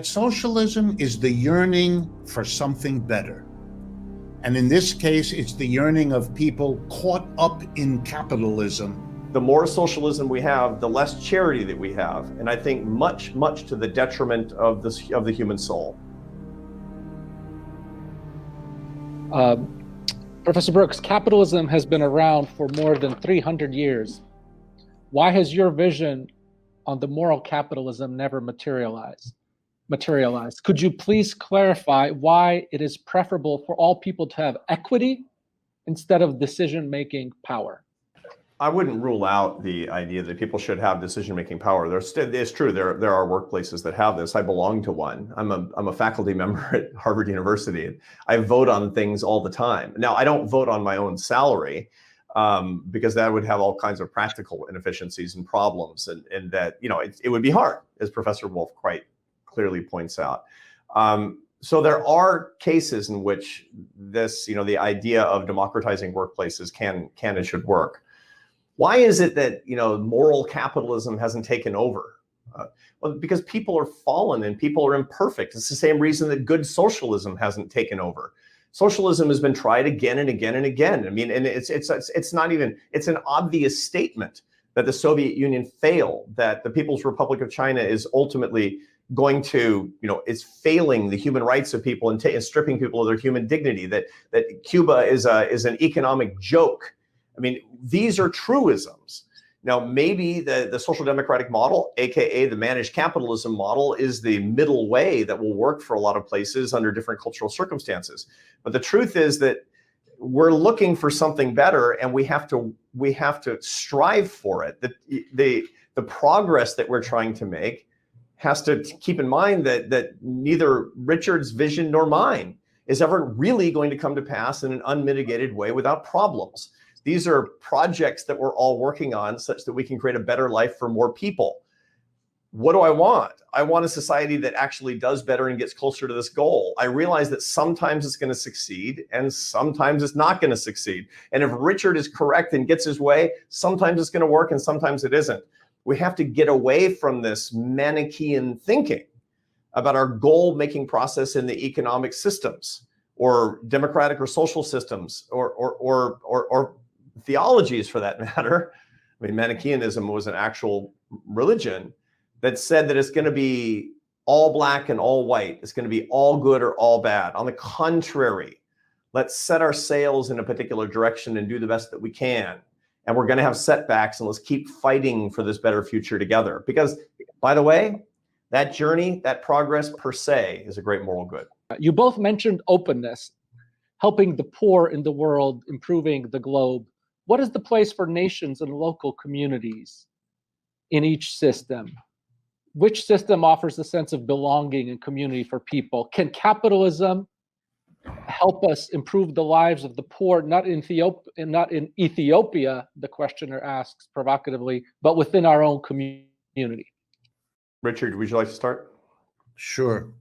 Socialism is the yearning for something better. And in this case, it's the yearning of people caught up in capitalism. The more socialism we have, the less charity that we have. And I think much to the detriment of the human soul. Professor Brooks, capitalism has been around for more than 300 years. Why has your vision on the moral capitalism never materialized? Could you please clarify why it is preferable for all people to have equity instead of decision-making power? I wouldn't rule out the idea that people should have decision-making power. It's true, there are workplaces that have this. I belong to one. I'm a faculty member at Harvard University. I vote on things all the time. Now, I don't vote on my own salary because that would have all kinds of practical inefficiencies and problems, and that, you know, it would be hard, as Professor Wolff quite clearly points out. So there are cases in which this, you know, the idea of democratizing workplaces can and should work. Why is it that, you know, moral capitalism hasn't taken over? Well, because people are fallen and people are imperfect. It's the same reason that good socialism hasn't taken over. Socialism has been tried again and again and again. I mean, and it's not even, it's an obvious statement that the Soviet Union failed, that the People's Republic of China is ultimately going to, you know, is failing the human rights of people and stripping people of their human dignity, that Cuba is an economic joke. I mean, these are truisms. Now, maybe the social democratic model, AKA the managed capitalism model, is the middle way that will work for a lot of places under different cultural circumstances. But the truth is that we're looking for something better, and we have to strive for it. The progress that we're trying to make has to keep in mind that neither Richard's vision nor mine is ever really going to come to pass in an unmitigated way without problems. These are projects that we're all working on such that we can create a better life for more people. What do I want? I want a society that actually does better and gets closer to this goal. I realize that sometimes it's going to succeed and sometimes it's not going to succeed. And if Richard is correct and gets his way, sometimes it's going to work and sometimes it isn't. We have to get away from this Manichaean thinking about our goal-making process in the economic systems, or democratic or social systems, or theologies for that matter. I mean, Manichaeanism was an actual religion that said that it's going to be all black and all white. It's going to be all good or all bad. On the contrary, let's set our sails in a particular direction and do the best that we can. And we're going to have setbacks, and let's keep fighting for this better future together. Because, by the way, that journey, that progress per se, is a great moral good. You both mentioned openness, helping the poor in the world, improving the globe. What is the place for nations and local communities in each system? Which system offers a sense of belonging and community for people? Can capitalism help us improve the lives of the poor, not in Ethiopia, the questioner asks provocatively, but within our own community? Richard, would you like to start? Sure.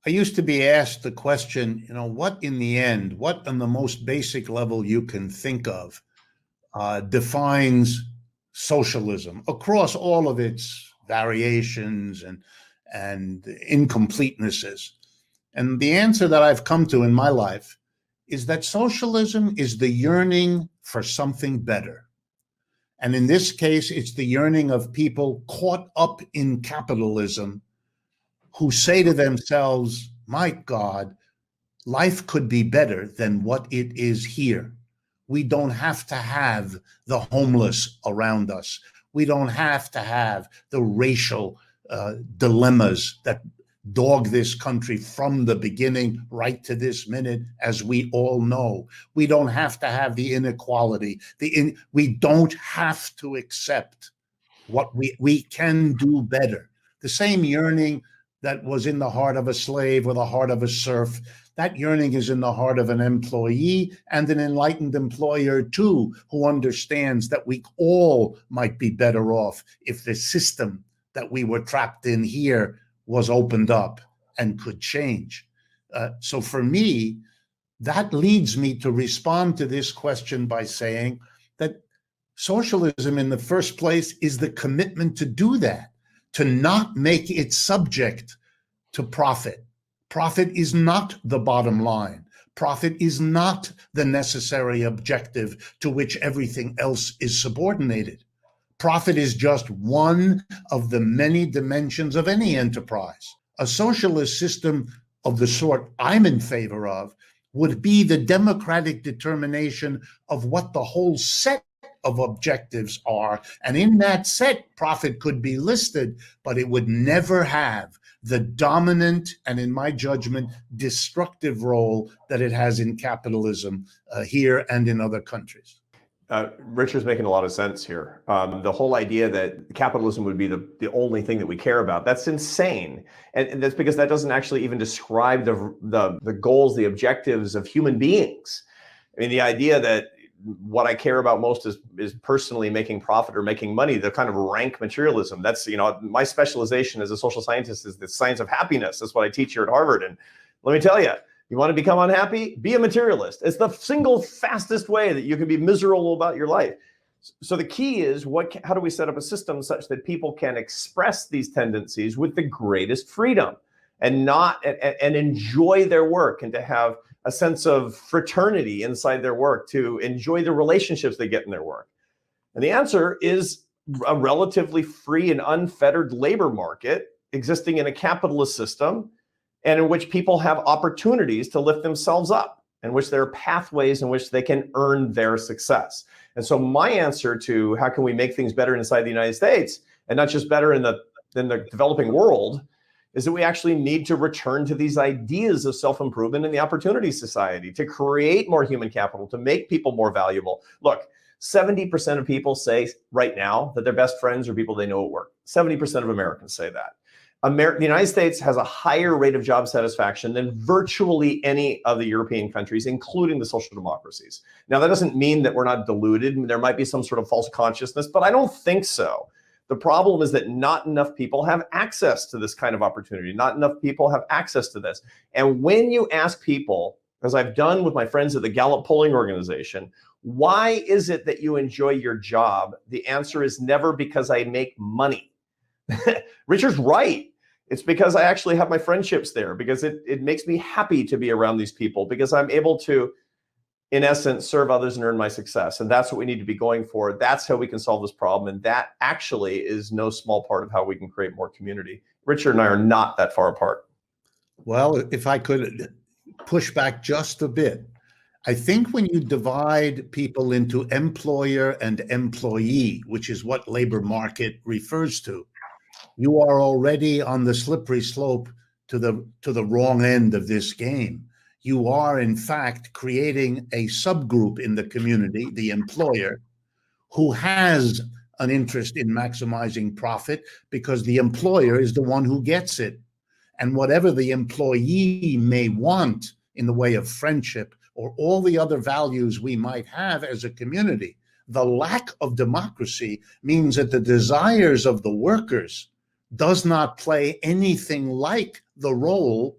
I used to be asked the question, you know, what in the end, what on the most basic level you can think of defines socialism across all of its variations and incompletenesses. And the answer that I've come to in my life is that socialism is the yearning for something better. And in this case, it's the yearning of people caught up in capitalism who say to themselves, my God, life could be better than what it is here. We don't have to have the homeless around us. We don't have to have the racial dilemmas that dog this country from the beginning right to this minute, as we all know. We don't have to have the inequality. We don't have to accept what we can do better. The same yearning that was in the heart of a slave or the heart of a serf, that yearning is in the heart of an employee and an enlightened employer too, who understands that we all might be better off if the system that we were trapped in here was opened up and could change. So for me, that leads me to respond to this question by saying that socialism in the first place is the commitment to do that, to not make it subject to profit. Profit is not the bottom line. Profit is not the necessary objective to which everything else is subordinated. Profit is just one of the many dimensions of any enterprise. A socialist system of the sort I'm in favor of would be the democratic determination of what the whole set of objectives are. And in that set, profit could be listed, but it would never have the dominant and, in my judgment, destructive role that it has in capitalism here and in other countries. Richard's making a lot of sense here. The whole idea that capitalism would be the only thing that we care about, that's insane. And that's because that doesn't actually even describe the goals, the objectives of human beings. I mean, the idea that what I care about most is personally making profit or making money, the kind of rank materialism. That's, my specialization as a social scientist is the science of happiness. That's what I teach here at Harvard. And let me tell you, you want to become unhappy? Be a materialist. It's the single fastest way that you can be miserable about your life. So the key is, how do we set up a system such that people can express these tendencies with the greatest freedom and enjoy their work, and to have a sense of fraternity inside their work, to enjoy the relationships they get in their work? And the answer is a relatively free and unfettered labor market existing in a capitalist system, and in which people have opportunities to lift themselves up, in which there are pathways in which they can earn their success. And so my answer to how can we make things better inside the United States, and not just better in the developing world, is that we actually need to return to these ideas of self-improvement in the opportunity society, to create more human capital, to make people more valuable. Look, 70% of people say right now that their best friends are people they know at work. 70% of Americans say that. The United States has a higher rate of job satisfaction than virtually any of the European countries, including the social democracies. Now, that doesn't mean that we're not deluded. There might be some sort of false consciousness, but I don't think so. The problem is that not enough people have access to this kind of opportunity. Not enough people have access to this. And when you ask people, as I've done with my friends at the Gallup polling organization, why is it that you enjoy your job? The answer is never because I make money. Richard's right. It's because I actually have my friendships there, because it makes me happy to be around these people, because I'm able to, in essence, serve others and earn my success. And that's what we need to be going for. That's how we can solve this problem. And that actually is no small part of how we can create more community. Richard and I are not that far apart. Well, if I could push back just a bit, I think when you divide people into employer and employee, which is what labor market refers to, you are already on the slippery slope to the wrong end of this game. You are, in fact, creating a subgroup in the community, the employer, who has an interest in maximizing profit, because the employer is the one who gets it. And whatever the employee may want in the way of friendship or all the other values we might have as a community, the lack of democracy means that the desires of the workers does not play anything like the role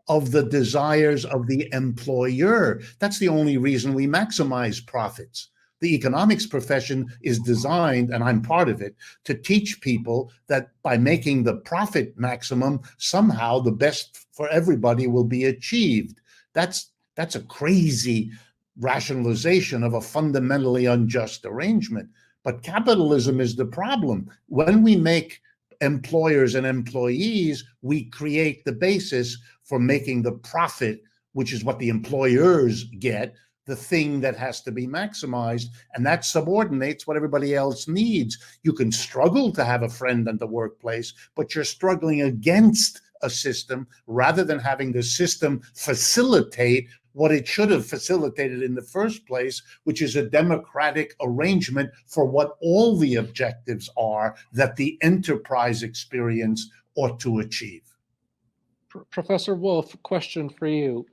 of the desires of the employer. That's the only reason we maximize profits. The economics profession is designed, and I'm part of it, to teach people that by making the profit maximum, somehow the best for everybody will be achieved. That's a crazy rationalization of a fundamentally unjust arrangement. But capitalism is the problem. When we make employers and employees, we create the basis for making the profit, which is what the employers get, the thing that has to be maximized, and that subordinates what everybody else needs. You can struggle to have a friend in the workplace, but you're struggling against a system rather than having the system facilitate what it should have facilitated in the first place, which is a democratic arrangement for what all the objectives are that the enterprise experience ought to achieve. Professor Wolff, question for you.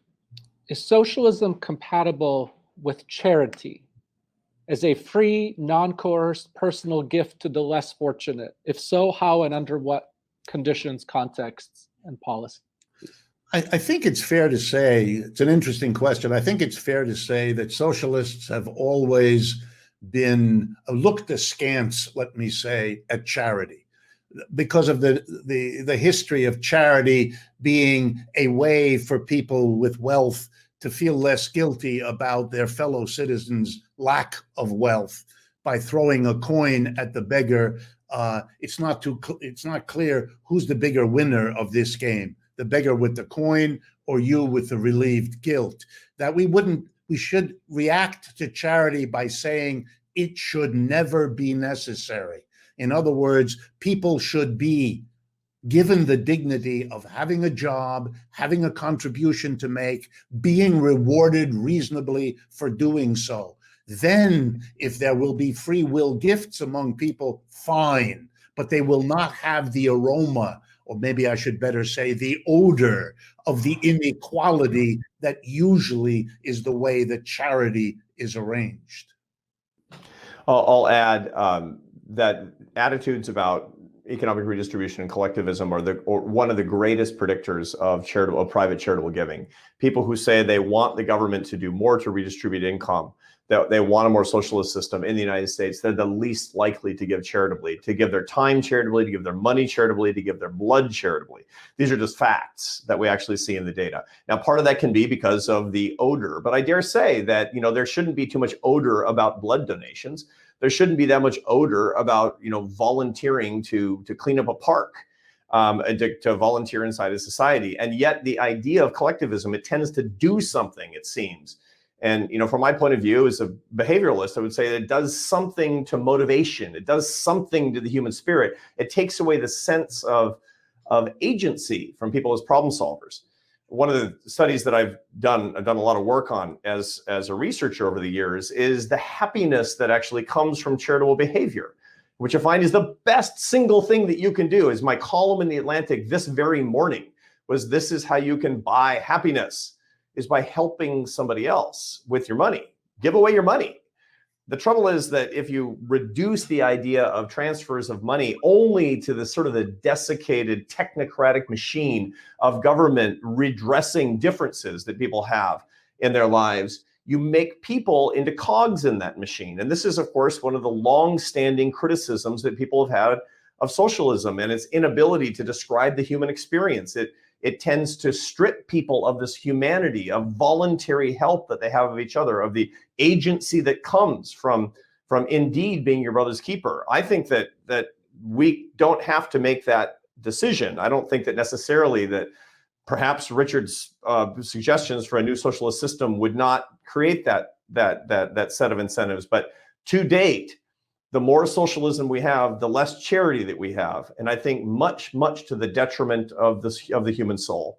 Is socialism compatible with charity as a free, non-coerced personal gift to the less fortunate? If so, how and under what conditions, contexts, and policy? I think it's fair to say, it's an interesting question. I think it's fair to say that socialists have always been looked askance, let me say, at charity. because of the history of charity being a way for people with wealth to feel less guilty about their fellow citizens' lack of wealth by throwing a coin at the beggar. It's not clear who's the bigger winner of this game, the beggar with the coin or you with the relieved guilt. That we should react to charity by saying it should never be necessary. In other words, people should be given the dignity of having a job, having a contribution to make, being rewarded reasonably for doing so. Then, if there will be free will gifts among people, fine, but they will not have the aroma, or maybe I should better say the odor of the inequality that usually is the way that charity is arranged. I'll add that attitudes about economic redistribution and collectivism are one of the greatest predictors of private charitable giving. People who say they want the government to do more to redistribute income, that they want a more socialist system in the United States, they're the least likely to give charitably, to give their time charitably, to give their money charitably, to give their blood charitably. These are just facts that we actually see in the data. Now, part of that can be because of the odor, but I dare say that, there shouldn't be too much odor about blood donations. There shouldn't be that much odor about, volunteering to clean up a park, and to volunteer inside of society. And yet the idea of collectivism, it tends to do something, it seems. And, from my point of view as a behavioralist, I would say that it does something to motivation. It does something to the human spirit. It takes away the sense of agency from people as problem solvers. One of the studies that I've done a lot of work on as a researcher over the years is the happiness that actually comes from charitable behavior, which I find is the best single thing that you can do. Is my column in the Atlantic this very morning was, this is how you can buy happiness, is by helping somebody else with your money. Give away your money. The trouble is that if you reduce the idea of transfers of money only to the sort of the desiccated technocratic machine of government redressing differences that people have in their lives, you make people into cogs in that machine. And this is, of course, one of the long-standing criticisms that people have had of socialism and its inability to describe the human experience. It tends to strip people of this humanity, of voluntary help that they have of each other, of the agency that comes from indeed being your brother's keeper. I think that we don't have to make that decision. I don't think that necessarily that perhaps Richard's suggestions for a new socialist system would not create that set of incentives. But to date, the more socialism we have, the less charity that we have. And I think much, much to the detriment of the human soul.